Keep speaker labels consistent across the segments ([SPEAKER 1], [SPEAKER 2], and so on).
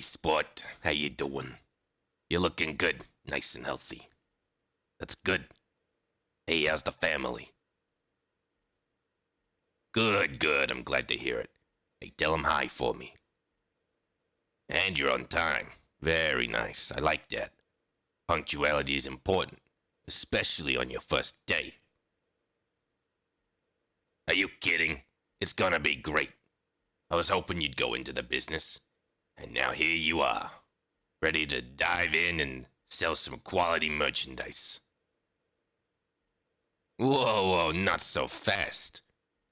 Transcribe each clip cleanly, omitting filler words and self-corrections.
[SPEAKER 1] sport. How you doing? You're looking good, nice and healthy. That's good. Hey, how's the family? Good, good. I'm glad to hear it. Hey, tell them hi for me. And you're on time. Very nice. I like that. Punctuality is important, especially on your first day. Are you kidding? It's gonna be great. I was hoping you'd go into the business, and now here you are, ready to dive in and sell some quality merchandise. Whoa, not so fast.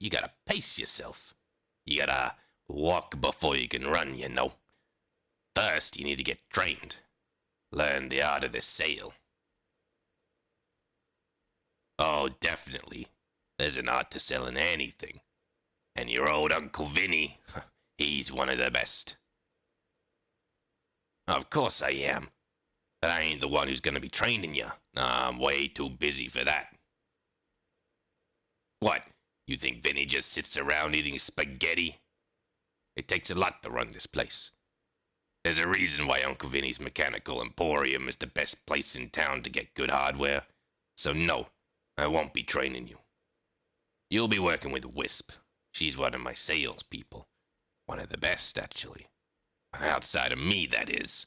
[SPEAKER 1] You gotta pace yourself. You gotta walk before you can run, you know. First, you need to get trained. Learn the art of the sale. Oh, definitely. There's an art to selling anything. And your old Uncle Vinny, he's one of the best. Of course I am. But I ain't the one who's gonna be training you. I'm way too busy for that. What? You think Vinny just sits around eating spaghetti? It takes a lot to run this place. There's a reason why Uncle Vinny's Mechanical Emporium is the best place in town to get good hardware. So no, I won't be training you. You'll be working with Wisp. She's one of my salespeople. One of the best, actually. Outside of me, that is.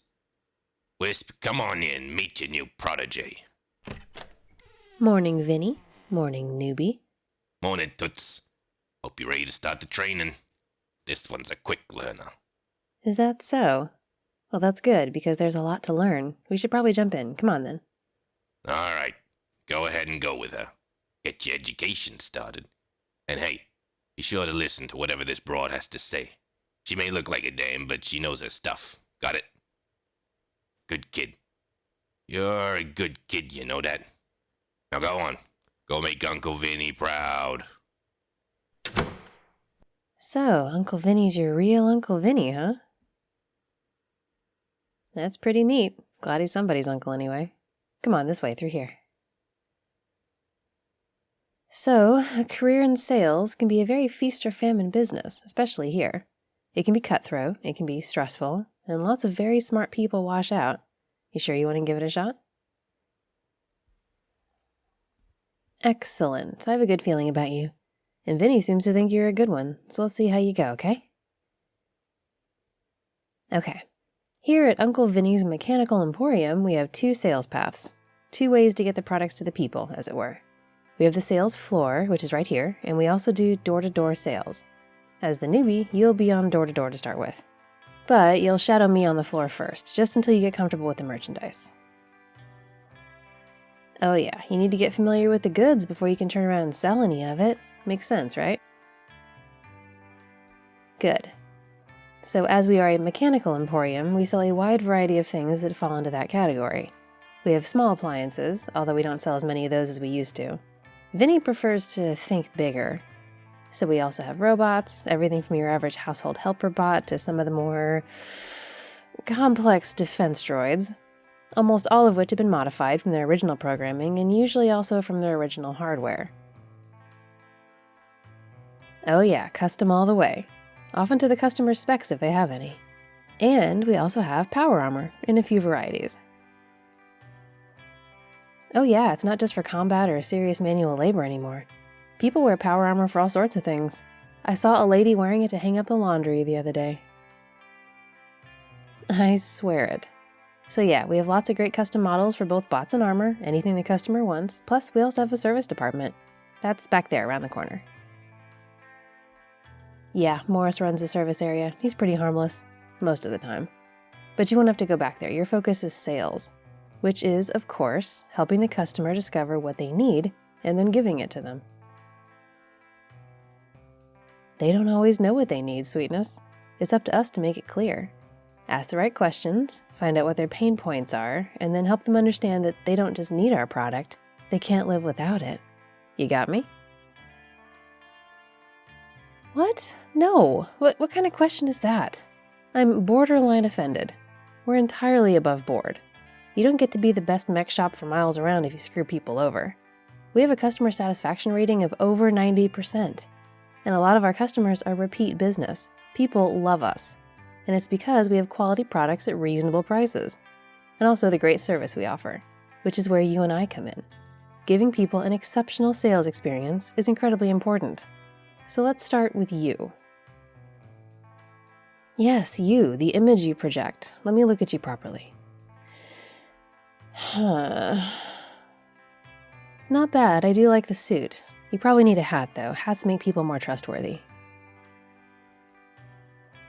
[SPEAKER 1] Wisp, come on in, meet your new protege.
[SPEAKER 2] Morning, Vinny. Morning, newbie.
[SPEAKER 1] Morning, Toots. Hope you're ready to start the training. This one's a quick learner.
[SPEAKER 2] Is that so? Well, that's good, because there's a lot to learn. We should probably jump in. Come on, then.
[SPEAKER 1] All right, go ahead and go with her. Get your education started. And hey, be sure to listen to whatever this broad has to say. She may look like a dame, but she knows her stuff. Got it? Good kid. You're a good kid, you know that. Now go on. Go make Uncle Vinny proud.
[SPEAKER 2] So, Uncle Vinny's your real Uncle Vinny, huh? That's pretty neat. Glad he's somebody's uncle anyway. Come on, this way, through here. So, a career in sales can be a very feast or famine business, especially here. It can be cutthroat, it can be stressful, and lots of very smart people wash out. You sure you want to give it a shot? Excellent. I have a good feeling about you. And Vinny seems to think you're a good one, so let's see how you go, okay? Okay. Here at Uncle Vinny's Mechanical Emporium, we have two sales paths. Two ways to get the products to the people, as it were. We have the sales floor, which is right here, and we also do door-to-door sales. As the newbie, you'll be on door-to-door to start with. But you'll shadow me on the floor first, just until you get comfortable with the merchandise. Oh yeah, you need to get familiar with the goods before you can turn around and sell any of it. Makes sense, right? Good. So as we are a mechanical emporium, we sell a wide variety of things that fall into that category. We have small appliances, although we don't sell as many of those as we used to. Vinny prefers to think bigger. So we also have robots, everything from your average household helper bot to some of the more complex defense droids, almost all of which have been modified from their original programming and usually also from their original hardware. Oh yeah, custom all the way, often to the customer's specs if they have any. And we also have power armor in a few varieties. Oh yeah, it's not just for combat or serious manual labor anymore. People wear power armor for all sorts of things. I saw a lady wearing it to hang up the laundry the other day. I swear it. So yeah, we have lots of great custom models for both bots and armor, anything the customer wants, plus we also have a service department. That's back there around the corner. Yeah, Morris runs the service area. He's pretty harmless, most of the time. But you won't have to go back there. Your focus is sales, which is, of course, helping the customer discover what they need and then giving it to them. They don't always know what they need, sweetness. It's up to us to make it clear. Ask the right questions, find out what their pain points are, and then help them understand that they don't just need our product, they can't live without it. You got me? What? No. What kind of question is that? I'm borderline offended. We're entirely above board. You don't get to be the best mech shop for miles around if you screw people over. We have a customer satisfaction rating of over 90%. And a lot of our customers are repeat business. People love us. And it's because we have quality products at reasonable prices. And also the great service we offer, which is where you and I come in. Giving people an exceptional sales experience is incredibly important. So let's start with you. Yes, you, the image you project. Let me look at you properly. Not bad, I do like the suit. You probably need a hat though. Hats make people more trustworthy.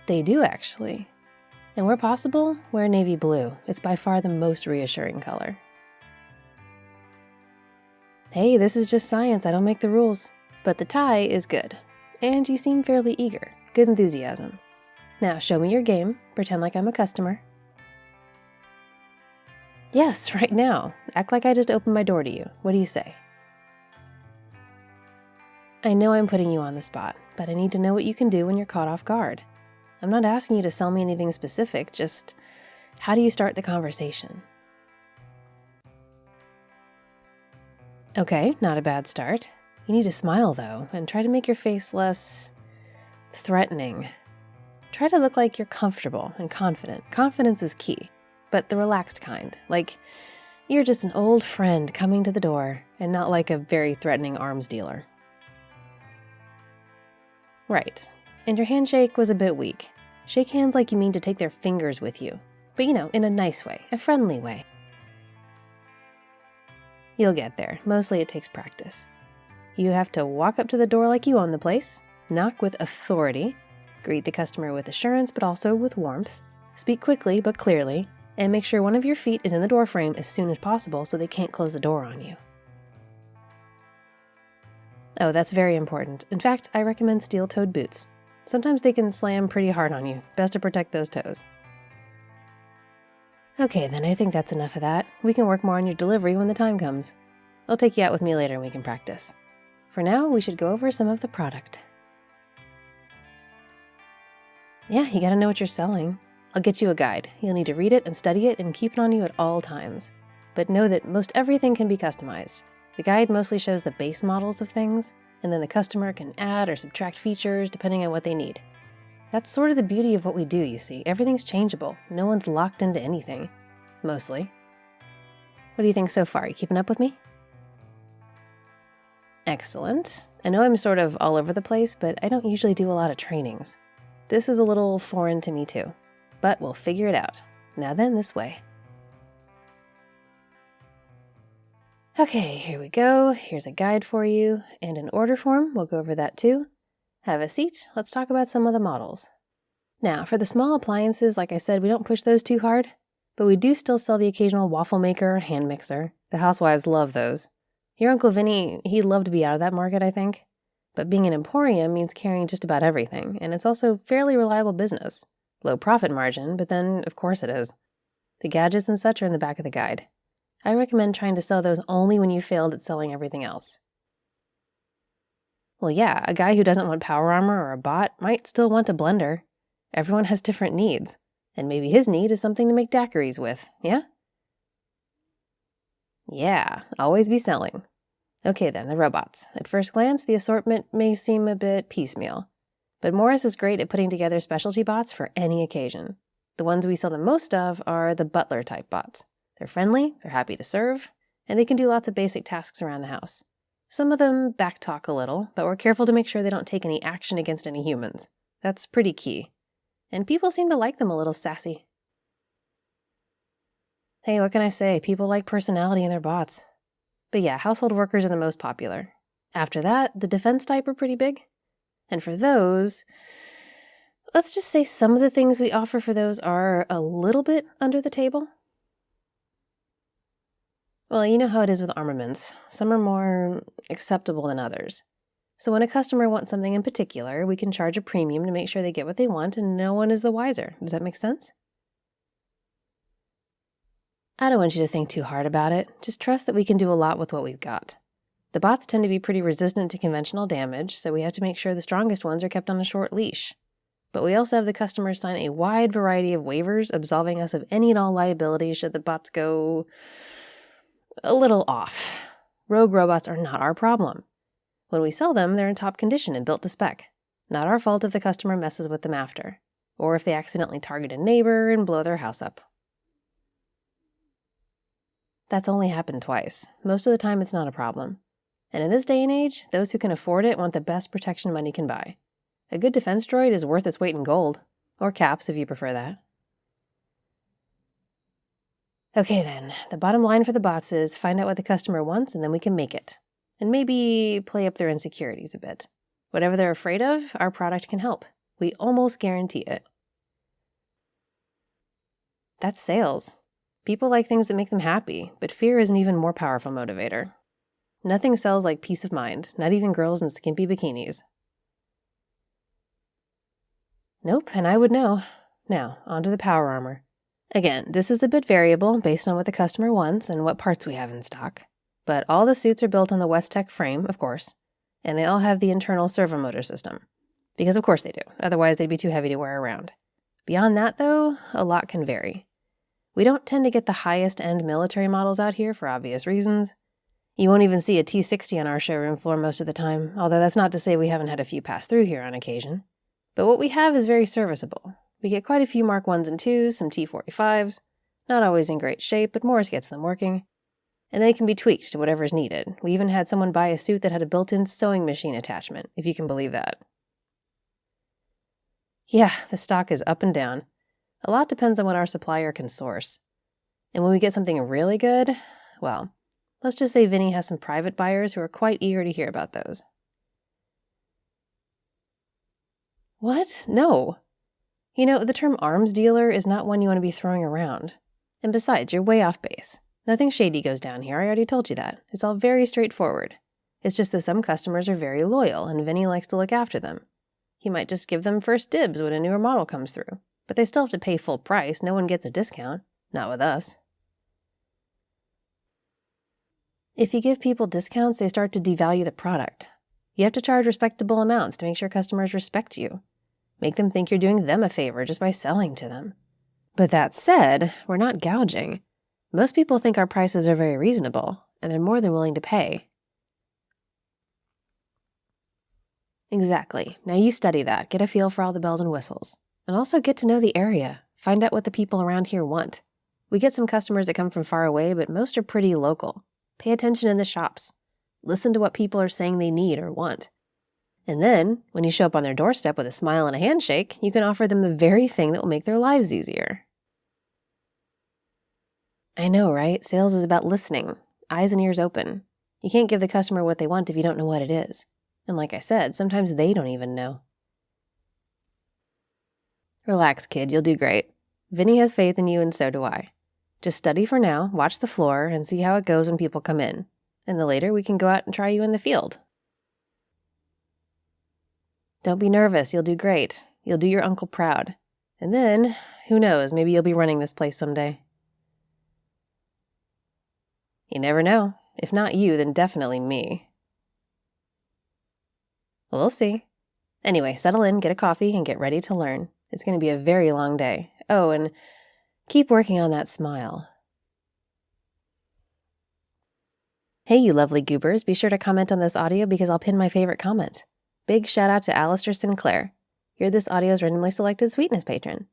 [SPEAKER 2] They do actually. And where possible, wear navy blue. It's by far the most reassuring color. Hey, this is just science, I don't make the rules. But the tie is good. And you seem fairly eager. Good enthusiasm. Now, show me your game. Pretend like I'm a customer. Yes, right now. Act like I just opened my door to you. What do you say? I know I'm putting you on the spot, but I need to know what you can do when you're caught off guard. I'm not asking you to sell me anything specific, just how do you start the conversation? Okay, not a bad start. You need to smile though, and try to make your face less threatening. Try to look like you're comfortable and confident. Confidence is key, but the relaxed kind. Like you're just an old friend coming to the door and not like a very threatening arms dealer. Right. And your handshake was a bit weak. Shake hands like you mean to take their fingers with you. But in a nice way, a friendly way. You'll get there. Mostly it takes practice. You have to walk up to the door like you own the place, knock with authority, greet the customer with assurance but also with warmth, speak quickly but clearly, and make sure one of your feet is in the door frame as soon as possible so they can't close the door on you. Oh, that's very important. In fact, I recommend steel-toed boots. Sometimes they can slam pretty hard on you. Best to protect those toes. Okay, then I think that's enough of that. We can work more on your delivery when the time comes. I'll take you out with me later and we can practice. For now, we should go over some of the product. Yeah, you gotta know what you're selling. I'll get you a guide. You'll need to read it and study it and keep it on you at all times. But know that most everything can be customized. The guide mostly shows the base models of things, and then the customer can add or subtract features depending on what they need. That's sort of the beauty of what we do, you see. Everything's changeable. No one's locked into anything. Mostly. What do you think so far? You keeping up with me? Excellent. I know I'm sort of all over the place, but I don't usually do a lot of trainings. This is a little foreign to me too. But we'll figure it out. Now then, this way. Okay, here we go. Here's a guide for you, and an order form. We'll go over that too. Have a seat. Let's talk about some of the models. Now, for the small appliances, like I said, we don't push those too hard, but we do still sell the occasional waffle maker or hand mixer. The housewives love those. Your Uncle Vinny, he'd love to be out of that market, I think. But being an Emporium means carrying just about everything, and it's also fairly reliable business. Low profit margin, but then, of course it is. The gadgets and such are in the back of the guide. I recommend trying to sell those only when you failed at selling everything else. Well, yeah, a guy who doesn't want power armor or a bot might still want a blender. Everyone has different needs, and maybe his need is something to make daiquiris with, yeah? Yeah, always be selling. Okay then, the robots. At first glance, the assortment may seem a bit piecemeal, but Morris is great at putting together specialty bots for any occasion. The ones we sell the most of are the butler-type bots. They're friendly, they're happy to serve, and they can do lots of basic tasks around the house. Some of them backtalk a little, but we're careful to make sure they don't take any action against any humans. That's pretty key. And people seem to like them a little sassy. Hey, what can I say? People like personality in their bots. But yeah, household workers are the most popular. After that, the defense type are pretty big. And for those, let's just say some of the things we offer for those are a little bit under the table. Well, you know how it is with armaments. Some are more acceptable than others. So when a customer wants something in particular, we can charge a premium to make sure they get what they want and no one is the wiser. Does that make sense? I don't want you to think too hard about it. Just trust that we can do a lot with what we've got. The bots tend to be pretty resistant to conventional damage, so we have to make sure the strongest ones are kept on a short leash. But we also have the customers sign a wide variety of waivers absolving us of any and all liability should the bots go a little off. Rogue robots are not our problem. When we sell them, they're in top condition and built to spec. Not our fault if the customer messes with them after. or if they accidentally target a neighbor and blow their house up. That's only happened twice. Most of the time, it's not a problem. And in this day and age, those who can afford it want the best protection money can buy. A good defense droid is worth its weight in gold, or caps if you prefer that. Okay then, the bottom line for the bots is find out what the customer wants and then we can make it. And maybe play up their insecurities a bit. Whatever they're afraid of, our product can help. We almost guarantee it. That's sales. People like things that make them happy, but fear is an even more powerful motivator. Nothing sells like peace of mind, not even girls in skimpy bikinis. Nope, and I would know. Now, onto the power armor. Again, this is a bit variable based on what the customer wants and what parts we have in stock. But all the suits are built on the Westech frame, of course, and they all have the internal servomotor system. Because of course they do, otherwise they'd be too heavy to wear around. Beyond that, though, a lot can vary. We don't tend to get the highest-end military models out here for obvious reasons. You won't even see a T-60 on our showroom floor most of the time, although that's not to say we haven't had a few pass through here on occasion. But what we have is very serviceable. We get quite a few Mark 1s and 2s, some T-45s, not always in great shape, but Morris gets them working. And they can be tweaked to whatever's needed. We even had someone buy a suit that had a built-in sewing machine attachment, if you can believe that. Yeah, the stock is up and down. A lot depends on what our supplier can source. And when we get something really good, well, let's just say Vinny has some private buyers who are quite eager to hear about those. What? No. You know, the term arms dealer is not one you want to be throwing around. And besides, you're way off base. Nothing shady goes down here, I already told you that. It's all very straightforward. It's just that some customers are very loyal, and Vinny likes to look after them. He might just give them first dibs when a newer model comes through. But they still have to pay full price, no one gets a discount. Not with us. If you give people discounts, they start to devalue the product. You have to charge respectable amounts to make sure customers respect you. Make them think you're doing them a favor just by selling to them. But that said, we're not gouging. Most people think our prices are very reasonable, and they're more than willing to pay. Exactly. Now you study that, get a feel for all the bells and whistles. And also get to know the area. Find out what the people around here want. We get some customers that come from far away, but most are pretty local. Pay attention in the shops. Listen to what people are saying they need or want. And then, when you show up on their doorstep with a smile and a handshake, you can offer them the very thing that will make their lives easier. I know, right? Sales is about listening, eyes and ears open. You can't give the customer what they want if you don't know what it is. And like I said, sometimes they don't even know. Relax, kid, you'll do great. Vinny has faith in you and so do I. Just study for now, watch the floor, and see how it goes when people come in. And then later we can go out and try you in the field. Don't be nervous, you'll do great. You'll do your uncle proud. And then, who knows, maybe you'll be running this place someday. You never know. If not you, then definitely me. We'll see. Anyway, settle in, get a coffee, and get ready to learn. It's going to be a very long day. Oh, and keep working on that smile. Hey, you lovely goobers, be sure to comment on this audio because I'll pin my favorite comment. Big shout out to Alistair Sinclair. You're this audio's randomly selected Sweetness patron.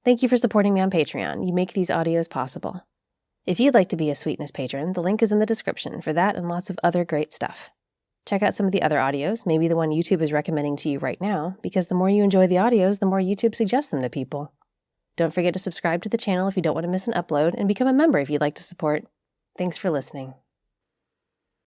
[SPEAKER 2] Thank you for supporting me on Patreon. You make these audios possible. If you'd like to be a Sweetness patron, the link is in the description for that and lots of other great stuff. Check out some of the other audios, maybe the one YouTube is recommending to you right now, because the more you enjoy the audios, the more YouTube suggests them to people. Don't forget to subscribe to the channel if you don't want to miss an upload, and become a member if you'd like to support. Thanks for listening.